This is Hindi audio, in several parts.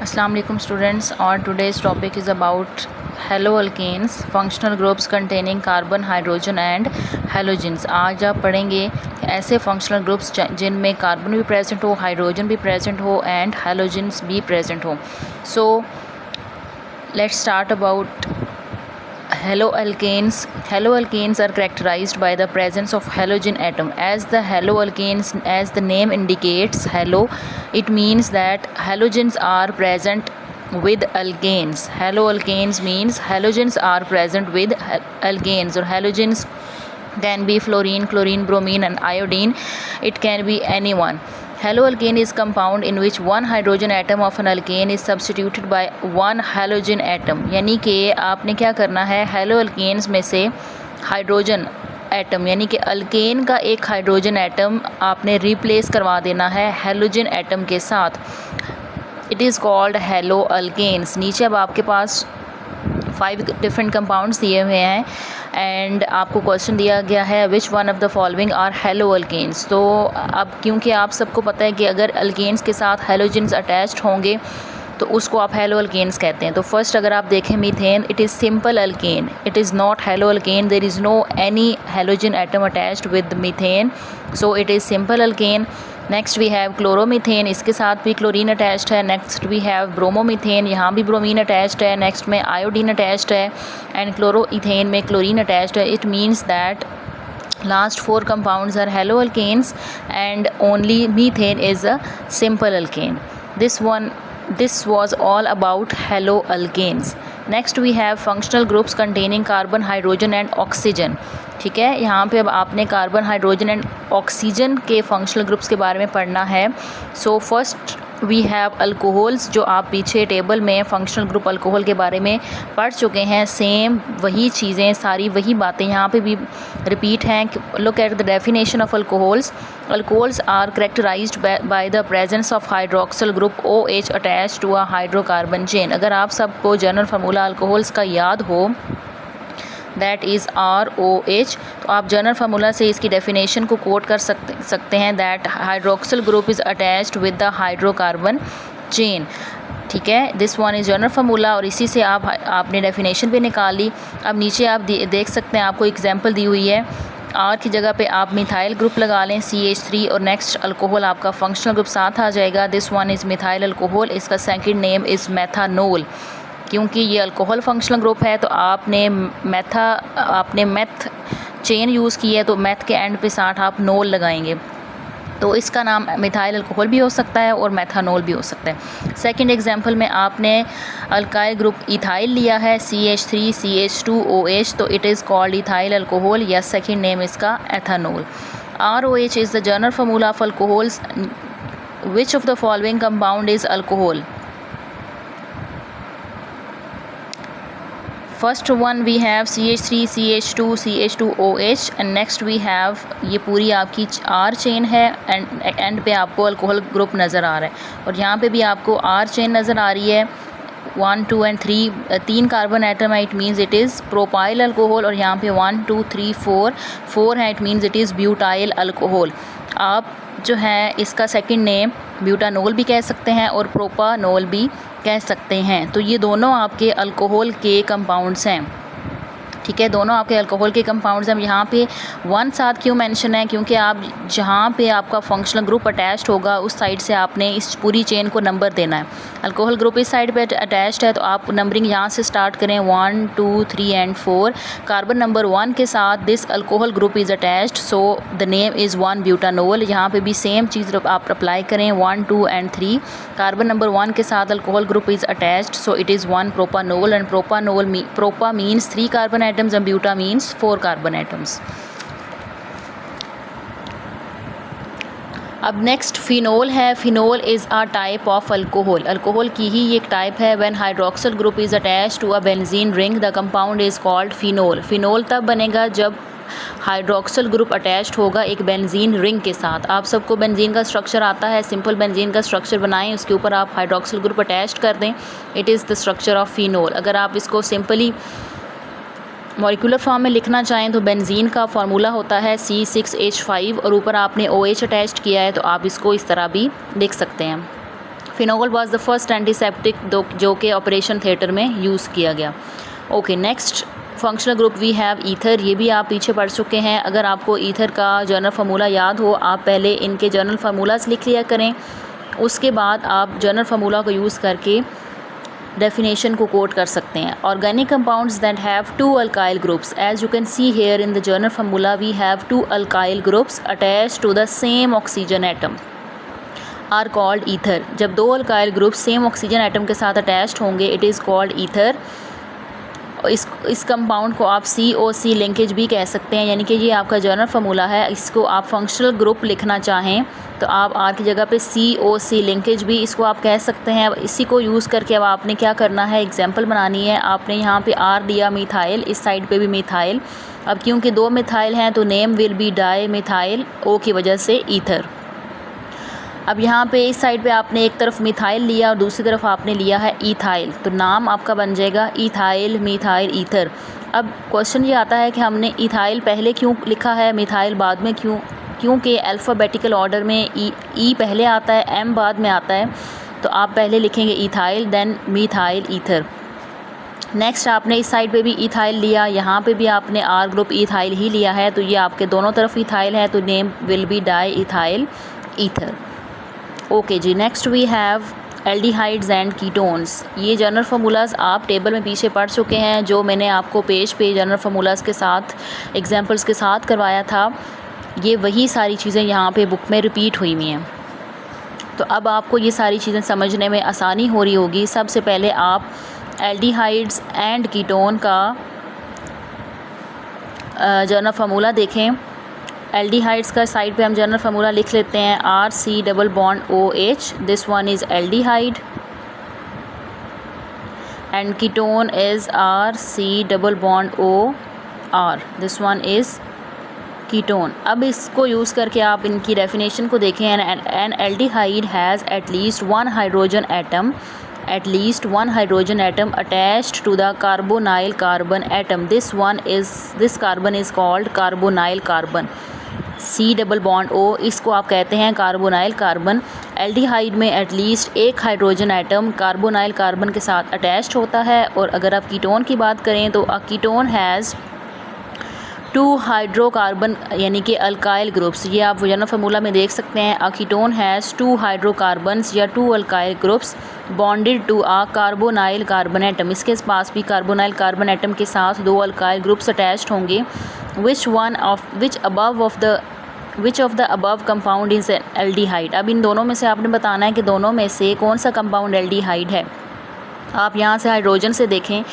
अस्सलाम वालेकुम स्टूडेंट्स, और today's topic is about haloalkanes functional groups containing carbon, hydrogen and halogens. आज आप पढ़ेंगे ऐसे फंक्शनल ग्रुप्स जिनमें कार्बन भी प्रेजेंट हो, हाइड्रोजन भी प्रेजेंट हो एंड हेलोजेंस भी प्रेजेंट हो। So let's start about Haloalkanes. Haloalkanes are characterized by the presence of halogen atom. As the name indicates, halo, it means that halogens are present with alkanes. Haloalkanes means halogens are present with alkanes, or halogens can be fluorine, chlorine, bromine and iodine. It can be anyone. Haloalkane is compound in which one hydrogen atom of an alkane is substituted by one halogen atom. यानी कि आपने क्या करना है, हेलोअल्केन्स में से हाइड्रोजन एटम यानी कि अल्केन का एक हाइड्रोजन एटम आपने रिप्लेस करवा देना है हेलोजन एटम के साथ। It is called haloalkanes. नीचे अब आपके पास 5 डिफरेंट कंपाउंड्स दिए हुए हैं एंड आपको क्वेश्चन दिया गया है which one of the following are haloalkanes. तो अब क्योंकि आप सबको पता है कि अगर अल्केन्स के साथ हेलोजेंस अटैच्ड होंगे तो उसको आप हेलोअल्केन्स कहते हैं। तो फर्स्ट अगर आप देखें methane, it is simple alkane, it is not haloalkane, there is no any halogen atom attached with methane, so it is simple alkane. Next we have chloromethane, इसके साथ भी क्लोरीन अटैच्ड है। नेक्स्ट वी हैव ब्रोमोमीथेन, यहाँ भी ब्रोमीन अटैच्ड है। नेक्स्ट में आयोडीन अटैच्ड है एंड क्लोरोइथेन में क्लोरीन अटैच्ड है। It means that last 4 compounds are haloalkanes and only methane is a simple alkane. This was all about haloalkanes. Next we have functional groups containing carbon, hydrogen and oxygen. ठीक है, यहाँ पे अब आपने कार्बन, हाइड्रोजन एंड ऑक्सीजन के फंक्शनल ग्रुप्स के बारे में पढ़ना है। So first we have alcohols, जो आप पीछे टेबल में फंक्शनल ग्रुप अल्कोहल के बारे में पढ़ चुके हैं। सेम वही चीज़ें, सारी वही बातें यहाँ पे भी रिपीट हैं। Look at the definition of alcohols. Alcohols are characterised by the presence of hydroxyl group OH attached to a hydrocarbon chain. अगर आप सबको जनरल फार्मूला अल्कोहल्स का याद हो, दैट इज़ ROH, तो आप जनरल फार्मूला से इसकी डेफिनेशन को कोट कर सकते हैं, that hydroxyl group is attached with the hydrocarbon chain. ठीक है, this one is general formula और इसी से आपने डेफिनेशन भी निकाल ली। अब नीचे आप देख सकते हैं, आपको एग्जांपल दी हुई है। R की जगह पे आप मिथाइल ग्रुप लगा लें CH3 और नेक्स्ट अल्कोहल आपका फंक्शनल ग्रुप साथ आ जाएगा। This one is methyl alcohol, इसका सेकंड नेम इज़ मेथानोल। क्योंकि ये अल्कोहल फंक्शनल ग्रुप है तो आपने मेथ चेन यूज़ की है, तो मेथ के एंड पे साथ आप नोल लगाएंगे, तो इसका नाम मिथाइल अल्कोहल भी हो सकता है और मेथानोल भी हो सकता है। सेकंड एग्जांपल में आपने अल्काइल ग्रुप इथाइल लिया है CH3 CH2OH, तो it is called ethyl alcohol, या सेकंड नेम इसका ethanol. ROH is the general formula of alcohols. Which of the following compound is alcohol? First one we have CH3 CH2 CH2OH and next we have, ये पूरी आपकी R चेन है एंड पे आपको अल्कोहल ग्रुप नज़र आ रहा है और यहाँ पे भी आपको R चेन नज़र आ रही है। 1 2 एंड 3 3 कार्बन एटम है, it means it is propyl alcohol, और यहाँ पे 1 2 3 4 है, it means it is butyl alcohol. आप जो है इसका सेकंड नेम ब्यूटानोल भी कह सकते हैं और प्रोपानोल भी कह सकते हैं। तो ये दोनों आपके अल्कोहल के कंपाउंड्स हैं। ठीक है, दोनों आपके अल्कोहल के कंपाउंड्स हैं। यहाँ पे 1 साथ क्यों मेंशन है? क्योंकि आप जहाँ पे आपका फंक्शनल ग्रुप अटैच्ड होगा उस साइड से आपने इस पूरी चेन को नंबर देना है। अल्कोहल ग्रुप इस साइड पे अटैच्ड है तो आप नंबरिंग यहाँ से स्टार्ट करें 1 2 3 एंड 4। कार्बन नंबर 1 के साथ this alcohol group is attached, so the name is 1 butanol. यहाँ पर भी सेम चीज़ आप अप्लाई करें 1 2 एंड 3। कार्बन नंबर 1 के साथ alcohol group is attached, so it is 1 propanol and propa means 3 carbon atoms and buta means 4 carbon atoms. अब नेक्स्ट फिनोल है। Phenol is a type of alcohol. Alcohol की ही एक टाइप है। When hydroxyl group is attached to a benzene ring the compound is called phenol. Phenol तब बनेगा जब हाइड्रोक्सिल ग्रुप अटैच्ड होगा एक बेंजीन रिंग के साथ। आप सबको बेंजीन का स्ट्रक्चर आता है, सिंपल बेंजीन का स्ट्रक्चर बनाएं, उसके ऊपर आप हाइड्रोक्सिल ग्रुप अटैच्ड कर दें, it is the structure of phenol. अगर आप इसको सिंपली मॉलिक्यूलर फॉर्म में लिखना चाहें तो बेंजीन का फार्मूला होता है C6H5 और ऊपर आपने OH अटैच्ड किया है तो आप इसको इस तरह भी लिख सकते हैं। Phenol was the first antiseptic जो कि ऑपरेशन थिएटर में यूज़ किया गया। Okay, next functional group we have ether. ये भी आप पीछे पढ़ चुके हैं। अगर आपको ईथर का जनरल फार्मूला याद हो, आप पहले इनके जनरल फार्मूलाज लिख लिया करें, उसके बाद आप जनरल फार्मूला को यूज़ करके डेफिनेशन को कोट कर सकते हैं। Organic compounds that have two alkyl groups, as you can see here in the general formula we have two alkyl groups attached to the same oxygen atom are called ether. जब दो alkyl group same oxygen atom के साथ अटैच्ड होंगे, इट इज़ कॉल्ड ईथर। इस कंपाउंड को आप COC लिंकेज भी कह सकते हैं, यानी कि ये आपका जनरल फार्मूला है। इसको आप फंक्शनल ग्रुप लिखना चाहें तो आप आर की जगह पे COC लिंकेज भी इसको आप कह सकते हैं। अब इसी को यूज़ करके अब आपने क्या करना है, एग्जांपल बनानी है। आपने यहाँ पे R दिया मिथाइल, इस साइड पे भी मिथाइल। अब क्योंकि दो मिथाइल हैं तो name will be di methyl, O की वजह से ईथर। अब यहाँ पे इस साइड पे आपने एक तरफ मिथाइल लिया और दूसरी तरफ आपने लिया है ईथाइल, तो नाम आपका बन जाएगा ईथाइल मिथाइल ईथर। अब क्वेश्चन ये आता है कि हमने ईथाइल पहले क्यों लिखा है, मिथाइल बाद में क्यों? क्योंकि अल्फ़ाबेटिकल ऑर्डर में ई पहले आता है, M बाद में आता है, तो आप पहले लिखेंगे ethyl then methyl ether. Next आपने इस साइड पे भी ईथाइल लिया, यहाँ पे भी आपने आर ग्रुप ईथाइल ही लिया है, तो ये आपके दोनों तरफ ईथाइल है, तो name will be diethyl ether. Okay जी, next we have aldehydes and ketones. ये जनरल फार्मूलाज आप टेबल में पीछे पढ़ चुके हैं, जो मैंने आपको पेज पे जनरल फार्मूलाज के साथ एग्जांपल्स के साथ करवाया था। ये वही सारी चीज़ें यहाँ पे बुक में रिपीट हुई हुई हैं, तो अब आपको ये सारी चीज़ें समझने में आसानी हो रही होगी। सबसे पहले आप एल्डिहाइड्स एंड कीटोन का जनरल फार्मूला देखें। एल्डिहाइड्स का साइड पे हम जनरल फार्मूला लिख लेते हैं, RC double bond OH, this one is aldehyde, and ketone is RC double bond OR, this one is ketone. अब इसको यूज़ करके आप इनकी डेफिनेशन को देखें। An aldehyde has at least one hydrogen atom attached to the carbonyl carbon atom, this carbon is called carbonyl carbon. C double bond O, इसको आप कहते हैं कार्बोनाइल कार्बन। एल्डिहाइड में एटलीस्ट एक हाइड्रोजन एटम कार्बोनाइल कार्बन के साथ अटैच्ड होता है। और अगर आप कीटोन की बात करें तो a ketone has two hydrocarbon, यानी कि अल्काइल ग्रुप्स। ये आप जनरल फार्मूला में देख सकते हैं, a ketone has two hydrocarbons या two alkyl groups bonded to a carbonyl carbon atom. इसके पास भी कार्बोनाइल कार्बन एटम के साथ दो अल्काइल ग्रुप्स अटैच्ड होंगे। विच of the above compound is aldehyde. अब इन दोनों में से आपने बताना है कि दोनों में से कौन सा कंपाउंड एल्डिहाइड है। आप यहाँ से हाइड्रोजन से देखें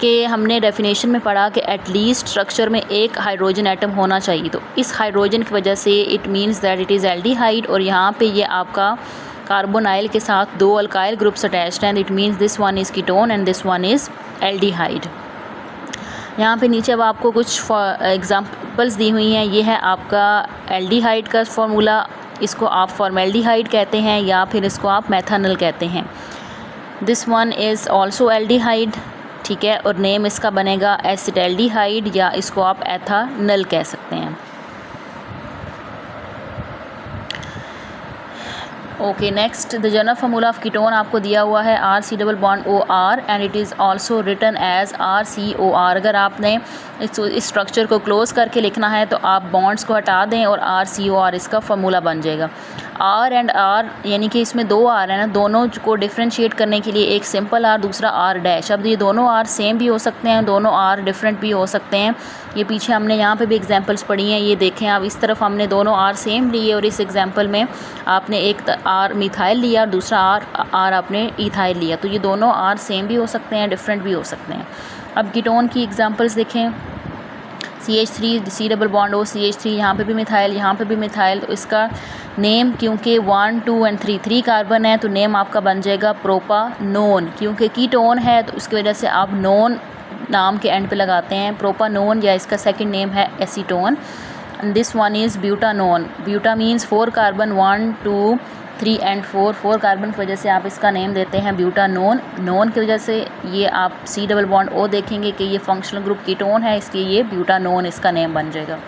कि हमने डेफिनेशन में पढ़ा कि एटलीस्ट स्ट्रक्चर में एक हाइड्रोजन एटम होना चाहिए, तो इस हाइड्रोजन की वजह से it means that it is aldehyde. और यहाँ पे ये आपका कार्बोनाइल के साथ दो अल्काइल ग्रुप्स अटैच्ड हैं, it means this one is ketone and this one is aldehyde. यहाँ पे नीचे अब आपको कुछ एग्जांपल्स दी हुई हैं। ये है आपका एल्डिहाइड का फार्मूला, इसको आप फॉर्मेल्डिहाइड कहते हैं या फिर इसको आप मेथानल कहते हैं। This one is also aldehyde, ठीक है, और नेम इसका बनेगा एसिटल्डिहाइड या इसको आप एथानल कह सकते हैं। Okay, next the general formula of ketone आपको दिया हुआ है RC double bond OR and it is also written as RCOR। अगर आपने इस स्ट्रक्चर को क्लोज करके लिखना है तो आप बॉन्ड्स को हटा दें और RCOR इसका फार्मूला बन जाएगा। R एंड R, यानी कि इसमें दो R है ना, दोनों को डिफ्रेंशिएट करने के लिए एक सिंपल R दूसरा R डैश। अब ये दोनों R सेम भी हो सकते हैं, दोनों R डिफरेंट भी हो सकते हैं। ये पीछे हमने यहाँ पे भी एग्जांपल्स पढ़ी हैं, ये देखें आप, इस तरफ हमने दोनों R सेम लिए और इस एग्जांपल में आपने एक R मिथाइल लिया और दूसरा R आपने ईथाइल लिया, तो ये दोनों R सेम भी हो सकते हैं, डिफरेंट भी हो सकते हैं। अब कीटोन की एग्जांपल्स देखें, CH3 C double bond O CH3, यहाँ पे भी मिथाइल, यहाँ पे भी मिथाइल, तो इसका नेम क्योंकि 1 2 एंड 3 कार्बन है तो नेम आपका बन जाएगा प्रोपानोन। क्योंकि कीटोन है तो उसकी वजह से आप नोन नाम के एंड पे लगाते हैं, प्रोपानोन, या इसका सेकंड नेम है acetone. This one is butanone. Buta means 4 carbon, 1 2 3 and 4 carbon की वजह से आप इसका नेम देते हैं ब्यूटानोन। नोन की वजह से ये आप C डबल बॉन्ड O देखेंगे कि ये फंक्शनल ग्रुप कीटोन है, इसलिए ये ब्यूटानोन इसका नेम बन जाएगा।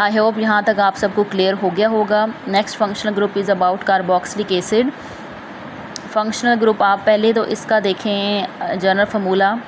आई होप यहाँ तक आप सबको क्लियर हो गया होगा। Next functional group is about carboxylic acid. Functional group आप पहले तो इसका देखें general formula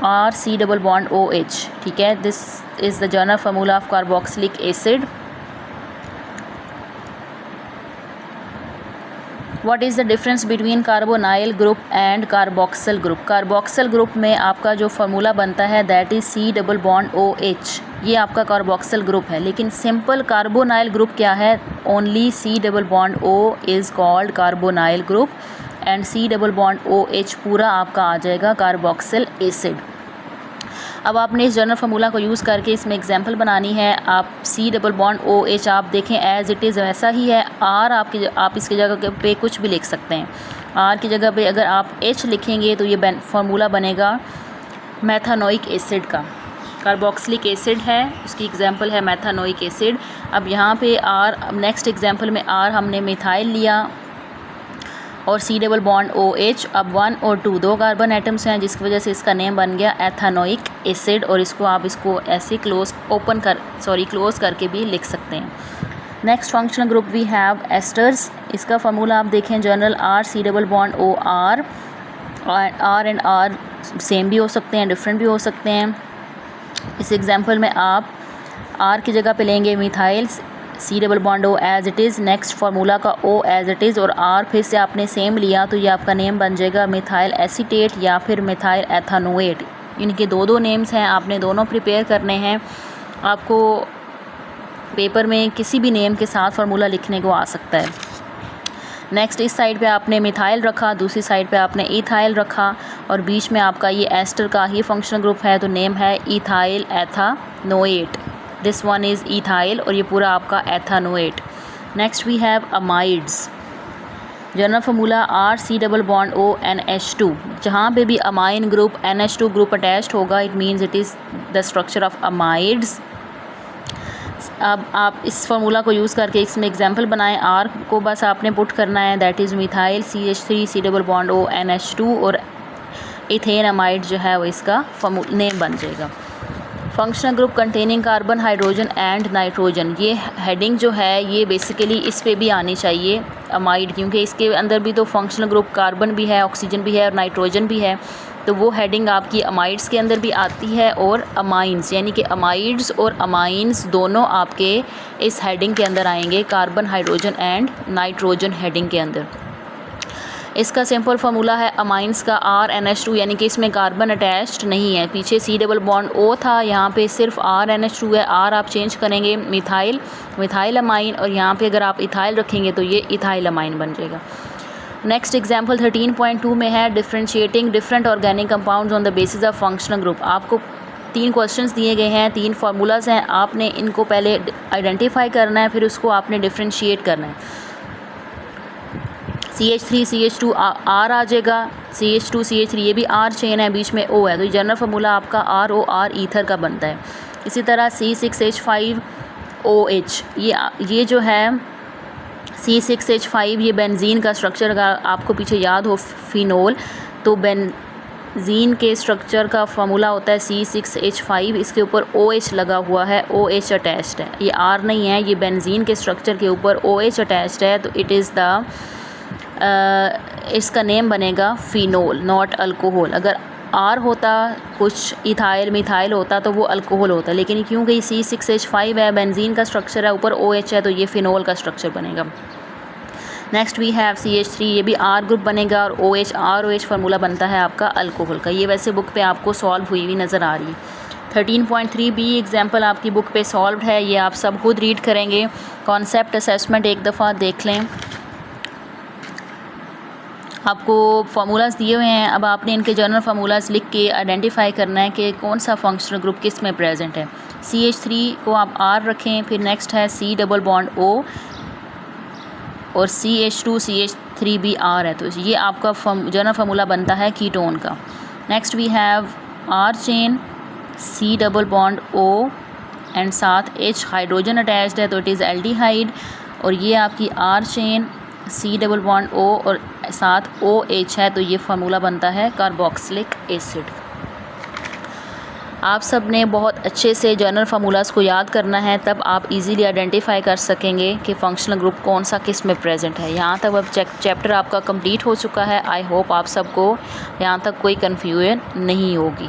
RC double bond OH, ठीक है। This is the general formula of carboxylic acid. What is the difference between carbonyl group and carboxyl group? Carboxyl group में आपका जो फार्मूला बनता है that is C double bond OH, ये आपका कार्बोक्सिल ग्रुप है। लेकिन सिंपल कार्बोनाइल ग्रुप क्या है? Only C double bond O is called carbonyl group and C double bond OH पूरा आपका आ जाएगा कार्बोक्सिल एसिड। अब आपने इस जनरल फार्मूला को यूज़ करके इसमें एग्जांपल बनानी है। आप C डबल बॉन्ड OH आप देखें एज इट इज़ वैसा ही है। R आप इसकी जगह पे कुछ भी लिख सकते हैं। R की जगह पे अगर आप H लिखेंगे तो ये फार्मूला बनेगा मेथानोइक एसिड का। कार्बोक्सिलिक एसिड है, उसकी एग्जांपल है मेथानोइक एसिड। अब यहाँ पे R, नेक्स्ट एग्जांपल में R हमने मिथाइल लिया और C डबल बॉन्ड OH। अब 1 और 2 दो कार्बन एटम्स हैं जिसकी वजह से इसका नेम बन गया एथानोइक एसिड। और इसको ऐसे क्लोज करके भी लिख सकते हैं। Next functional group we have esters. इसका फार्मूला आप देखें general RC double bond OR। R and R same भी हो सकते हैं, डिफरेंट भी हो सकते हैं। इस एग्जांपल में आप R की जगह पे लेंगे methyl, C double bond O as it is, next formula का O एज इट इज़, और R फिर से आपने सेम लिया तो ये आपका नेम बन जाएगा मिथाइल एसीटेट या फिर मिथाइल एथानोएट। इनके दो नेम्स हैं, आपने दोनों प्रिपेयर करने हैं। आपको पेपर में किसी भी नेम के साथ फार्मूला लिखने को आ सकता है। नेक्स्ट इस साइड पे आपने मिथाइल रखा, दूसरी साइड पे आपने इथाइल रखा और बीच में आपका ये एस्टर का ही फंक्शनल ग्रुप है तो नेम है ethyl ethanoate. This one is ethyl और ये पूरा आपका ethanoate. Next we have amides. General formula RC double bond O NH2। जहाँ पे भी amine group NH2 group attached होगा it means it is the structure of amides. अब आप इस फार्मूला को यूज़ करके इसमें एग्जांपल बनाएं। R को बस आपने पुट करना है that is methyl CH3 C double bond O NH2 और इथेन अमाइड जो है वो इसका नेम बन जाएगा। Functional group containing carbon, hydrogen and nitrogen. ये हेडिंग जो है ये बेसिकली इस पे भी आनी चाहिए अमाइड, क्योंकि इसके अंदर भी तो फंक्शनल ग्रुप कार्बन भी है, ऑक्सीजन भी है और नाइट्रोजन भी है। तो वो हेडिंग आपकी अमाइड्स के अंदर भी आती है और अमाइंस, यानी कि अमाइड्स और अमाइंस दोनों आपके इस हेडिंग के अंदर आएंगे, carbon, hydrogen and nitrogen heading के अंदर। इसका सिंपल फार्मूला है अमाइंस का RNH2, यानी कि इसमें कार्बन अटैच्ड नहीं है। पीछे C डबल बॉन्ड O था, यहाँ पे सिर्फ RNH2 है। R आप चेंज करेंगे मिथाइल अमाइन और यहाँ पे अगर आप इथाइल रखेंगे तो ये इथाइल अमाइन बन जाएगा। नेक्स्ट एग्जांपल 13.2 में है differentiating different organic compounds on the basis of functional group. आपको 3 क्वेश्चंस दिए गए हैं, 3 फार्मूलाज हैं, आपने इनको पहले आइडेंटिफाई करना है, फिर उसको आपने डिफरेंशिएट करना है। CH3 CH2 R आ जाएगा, CH2 CH3 ये भी R चेन है, बीच में O है, तो जनरल फार्मूला आपका ROR ईथर का बनता है। इसी तरह C6H5OH ये जो है C6H5 ये बेंजीन का स्ट्रक्चर, अगर आपको पीछे याद हो फिनोल, तो बेंजीन के स्ट्रक्चर का फार्मूला होता है C6H5, इसके ऊपर OH लगा हुआ है, OH अटैच्ड है, ये R नहीं है, ये बेंजीन के स्ट्रक्चर के ऊपर OH अटैच्ड है, तो इट इज़ द इसका नेम बनेगा फिनोल नॉट अल्कोहल। अगर R होता, कुछ इथाइल मिथाइल होता तो वो अल्कोहल होता, लेकिन क्योंकि C6H5 है, बेंजीन का स्ट्रक्चर है, ऊपर OH है, तो ये फिनोल का स्ट्रक्चर बनेगा। नेक्स्ट वी हैव CH3, ये भी R ग्रुप बनेगा और OH ROH फार्मूला बनता है आपका अल्कोहल का। ये वैसे बुक पे आपको सॉल्व हुई हुई नज़र आ रही है। 13.3b एग्जाम्पल आपकी बुक पे सॉल्व है, ये आप सब खुद रीड करेंगे। कॉन्सेप्ट असेसमेंट एक दफ़ा देख लें। आपको फार्मूलाज दिए हुए हैं, अब आपने इनके जनरल फार्मूलाज लिख के आइडेंटिफाई करना है कि कौन सा फंक्शनल ग्रुप किस में प्रेजेंट है। CH3 को आप R रखें, फिर नेक्स्ट है C डबल बॉन्ड O और CH2 CH3 भी R है, तो ये आपका जनरल फार्मूला बनता है कीटोन का। Next we have R chain, C double bond O and साथ H हाइड्रोजन अटैच्ड है, तो इट इज़ एल्डिहाइड। और ये आपकी R chain, C double bond O और साथ OH है, तो ये फार्मूला बनता है कार्बोक्सिलिक एसिड। आप सब ने बहुत अच्छे से जनरल फार्मूलाज को याद करना है, तब आप इजीली आइडेंटिफाई कर सकेंगे कि फंक्शनल ग्रुप कौन सा किस में प्रेजेंट है। यहाँ तक अब चैप्टर आपका कंप्लीट हो चुका है। आई होप आप सबको यहाँ तक कोई कन्फ्यूजन नहीं होगी।